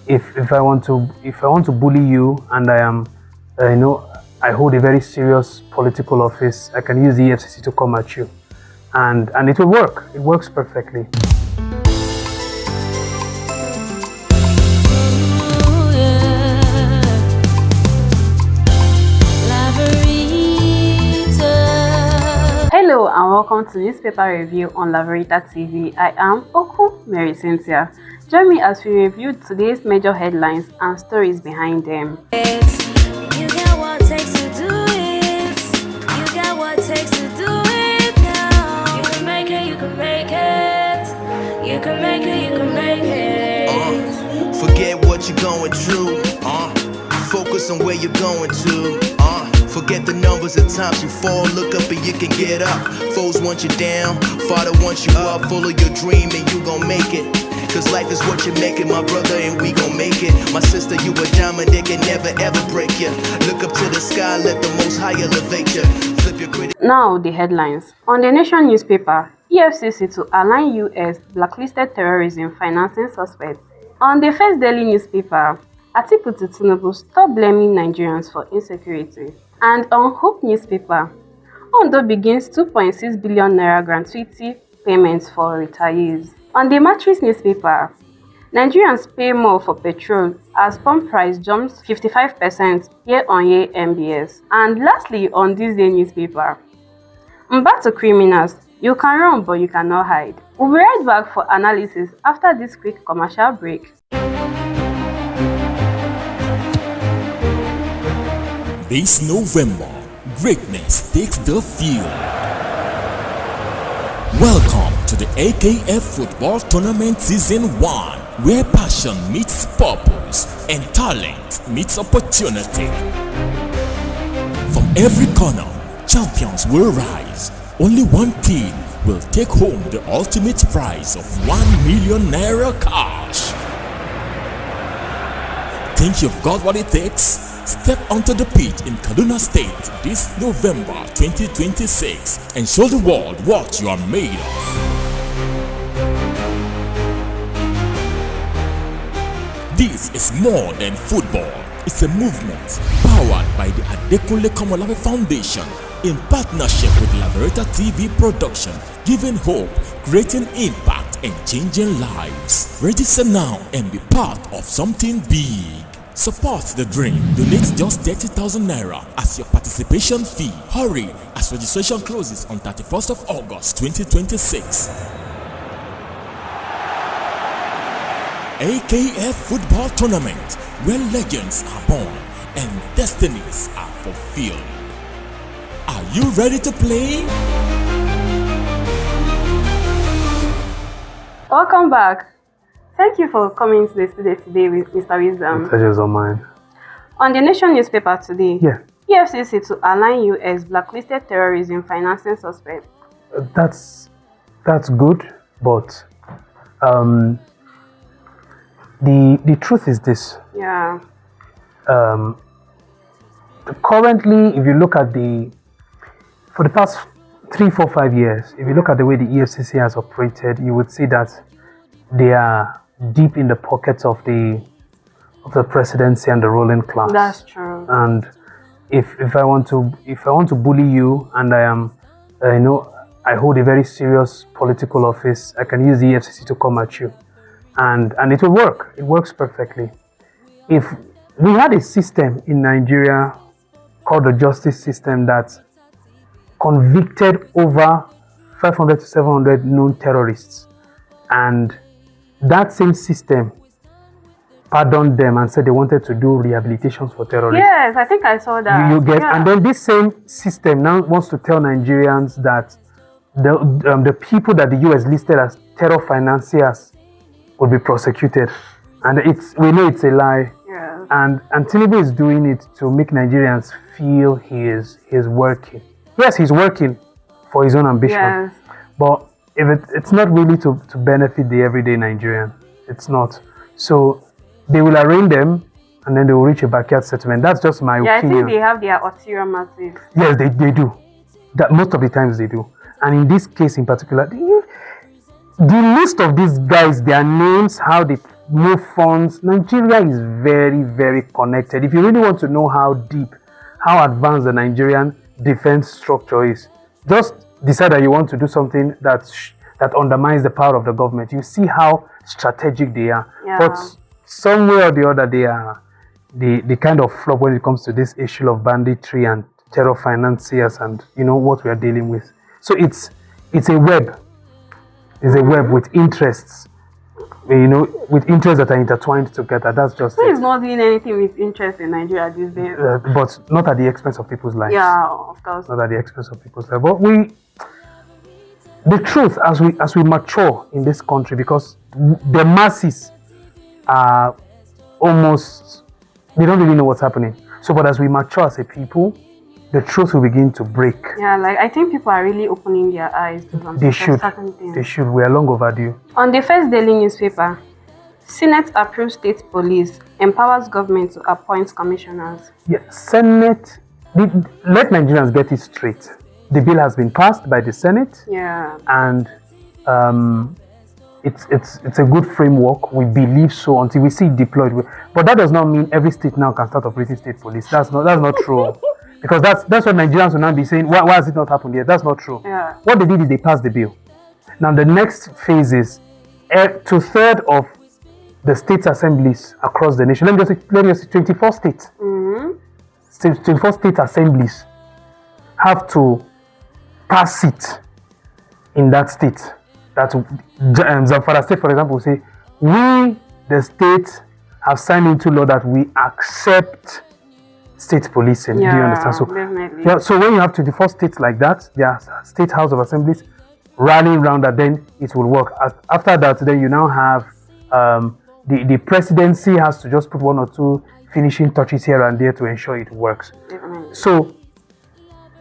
if I want to bully you, and I am, I hold a very serious political office, I can use the EFCC to come at you, and it will work. It works perfectly. Hello and welcome to Newspaper Review on Laveritatv. I am Oku Mary Cynthia. Join me as we review today's major headlines and stories behind them. You got what it takes to do it. You got what it takes to do it now. You can make it, you can make it. You can make it, you can make it. Forget what you're going through. Focus on where you're going to. Forget the numbers of times you fall, look up and you can get up. Foes want you down, Father wants you up. Follow your dream and you gon' make it. Cause life is what you make it, my brother, and we gon' make it. My sister, you a diamond, they can never ever break you. Look up to the sky, let the most high elevate you. Flip your critic. Now the headlines. On the Nation newspaper, EFCC to align US blacklisted terrorism financing suspects. On the First Daily newspaper, Atiku to Tinubu stop blaming Nigerians for insecurity. And on Hope newspaper, Ondo begins 2.6 billion naira gratuity payments for retirees. On the Matrix newspaper, Nigerians pay more for petrol as pump price jumps 55% year-on-year MBS. And lastly, on this day newspaper, back to criminals, you can run but you cannot hide. We'll be right back for analysis after this quick commercial break. This November, greatness takes the field. Welcome to the AKF Football Tournament Season 1, where passion meets purpose and talent meets opportunity. From every corner, champions will rise. Only one team will take home the ultimate prize of 1 million naira cash. Think you've got what it takes? Step onto the pitch in Kaduna State this November 2026 and show the world what you are made of. This is more than football. It's a movement powered by the Adekunle Komolafe Foundation in partnership with Laveritatv production, giving hope, creating impact, and changing lives. Register now and be part of something big. Support the dream. Donate just 30,000 naira as your participation fee. Hurry as registration closes on 31st of August 2026. AKF Football Tournament, where legends are born and destinies are fulfilled. Are you ready to play? Welcome back. Thank you for coming to the studio today with Mr. Wisdom. The pleasure's all mine. On the Nation newspaper today, Yeah. EFCC to align US blacklisted terrorism financing suspects. That's good, but the truth is this. Yeah. Currently, if you look at for the past 3, 4, 5 years, if you look at the way the EFCC has operated, you would see that they are deep in the pockets of the presidency and the ruling class. That's true. And if I want to bully you, and I am, I hold a very serious political office, I can use the EFCC to come at you, and it will work. It works perfectly. If we had a system in Nigeria called the justice system that convicted over 500 to 700 known terrorists, and that same system pardoned them and said they wanted to do rehabilitations for terrorists. Yes, I think I saw that. You get, yeah. And then this same system now wants to tell Nigerians that the people that the US listed as terror financiers will be prosecuted, and we know it's a lie. Yes. And Tinubu is doing it to make Nigerians feel he is working. Yes, he's working for his own ambition, Yes. but it's not really to benefit the everyday Nigerian. It's not. So they will arraign them and then they will reach a backyard settlement. That's just my opinion. I think they have their ulterior motives. Yes, they do. That most of the times they do. And in this case in particular, the list of these guys, their names, how they move funds. Nigeria is very, very connected. If you really want to know how deep, how advanced the Nigerian defense structure is, just decide that you want to do something that undermines the power of the government. You see how strategic they are. Yeah. But some way or the other, they kind of flop when it comes to this issue of banditry and terror financiers and what we are dealing with. So it's a web. It's a web with interests. With interests that are intertwined together. That's just Who is not doing anything with interest in Nigeria these days? but not at the expense of people's lives. Yeah, of course. Not at the expense of people's lives. But the truth, as we mature in this country, because the masses are almost, they don't really know what's happening. So, but as we mature as a people, the truth will begin to break. Yeah, like I think people are really opening their eyes to some certain things. They should. We are long overdue. On the first daily newspaper, Senate approves state police, empowers government to appoint commissioners. Yeah, Senate, let Nigerians get it straight. The bill has been passed by the Senate. Yeah. And it's a good framework. We believe so until we see it deployed. But that does not mean every state now can start operating state police. That's not true. Because that's what Nigerians will now be saying. Why has it not happened yet? That's not true. Yeah. What they did is they passed the bill. Now the next phase is 2/3 of the state assemblies across the nation. Let me just say 24 states. 24 state assemblies have to pass it in that state. That Zamfara State, for example, will say, we, the state, have signed into law that we accept state policing. Yeah, do you understand? So, definitely. yeah, so when you have 24 states like that, there are state house of assemblies rallying around that, then it will work. After that, then you now have the presidency has to just put one or two finishing touches here and there to ensure it works. Definitely. So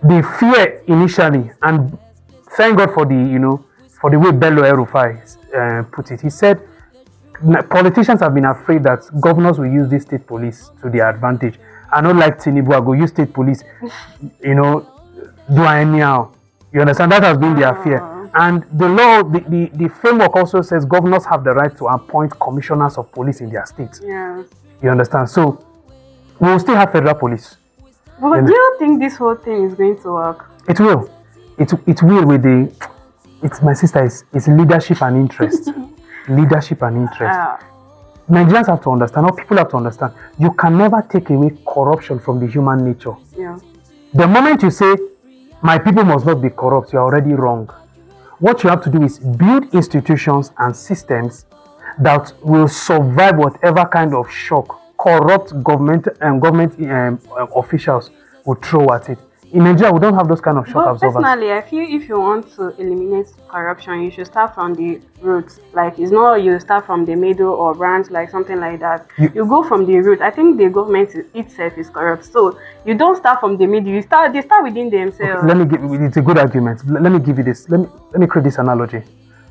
the fear initially, and thank God for the way Bello El-Rufai put it. He said politicians have been afraid that governors will use this state police to their advantage. I don't like Tinubu, I go use state police, do anyhow. You understand? That has been their fear. And the law, the framework also says governors have the right to appoint commissioners of police in their states. Yeah. You understand? So we will still have federal police. But do you think this whole thing is going to work? It will. It will with my sister, it's leadership and interest. Leadership and interest. Yeah. Nigerians have to understand, or people have to understand, you can never take away corruption from the human nature. Yeah. The moment you say, my people must not be corrupt, you're already wrong. What you have to do is build institutions and systems that will survive whatever kind of shock corrupt government officials will throw at it. In Nigeria, we don't have those kind of shock absorbers. Personally, I feel if you want to eliminate corruption, you should start from the roots. Like, it's not you start from the middle or branch, like something like that. You go from the root. I think the government itself is corrupt. So you don't start from the middle. They start within themselves. Okay, it's a good argument. Let me give you this. Let me create this analogy.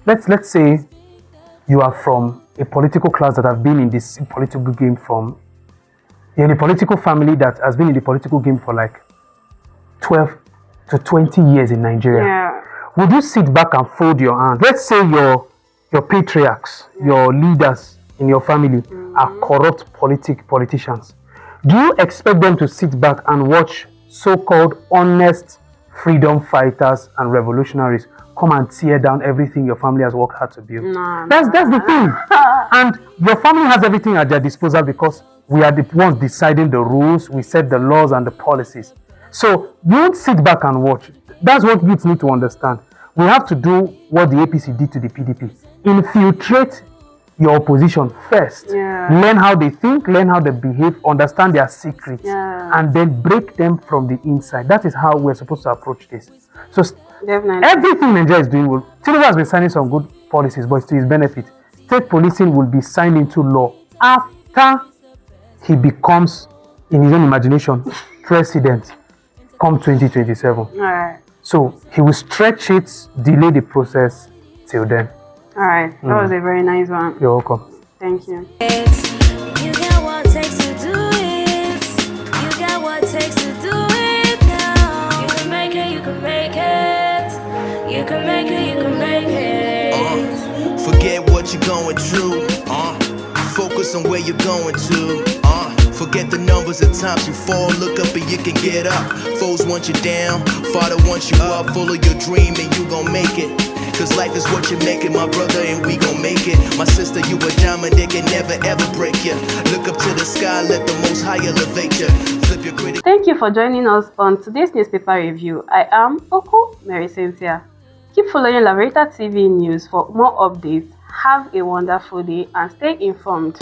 Let's say you are from a political class that have been in this political game you're in a political family that has been in the political game for like 12 to 20 years in Nigeria. Yeah. Would you sit back and fold your hands? Let's say your patriarchs, your leaders in your family are corrupt politicians. Do you expect them to sit back and watch so-called honest freedom fighters and revolutionaries come and tear down everything your family has worked hard to build? No, That's the thing. And your family has everything at their disposal because we are the ones deciding the rules, we set the laws and the policies. So you don't sit back and watch. That's what youth need to understand. We have to do what the APC did to the PDP. Infiltrate your opposition first. Yeah. Learn how they think, learn how they behave, understand their secrets, Yeah. and then break them from the inside. That is how we're supposed to approach this. So Definitely. everything Nigeria is doing well. Tinubu has been signing some good policies, but it's to his benefit. State policing will be signed into law after he becomes, in his own imagination, president come 2027. All right. So he will stretch it, delay the process till then. All right. That was a very nice one. You're welcome. Thank you. You got what it takes to do it. You got what it takes to do it now. You can make it, you can make it. You can make it, you can make it. Forget what you're going through. Focus on where you're going to. Forget the numbers of times you fall. Look up and you can get up. Foes want you down, Father wants you up. Follow your dream and you gon' make it. Cause life is what you make it, my brother, and we gon' make it. My sister, you a diamond, they can never ever break you. Look up to the sky, let the most high elevate you. Flip your critic. Thank you for joining us on today's newspaper review. I am Oko Mary Cynthia. Keep following Laveritatv News for more updates. Have a wonderful day and stay informed.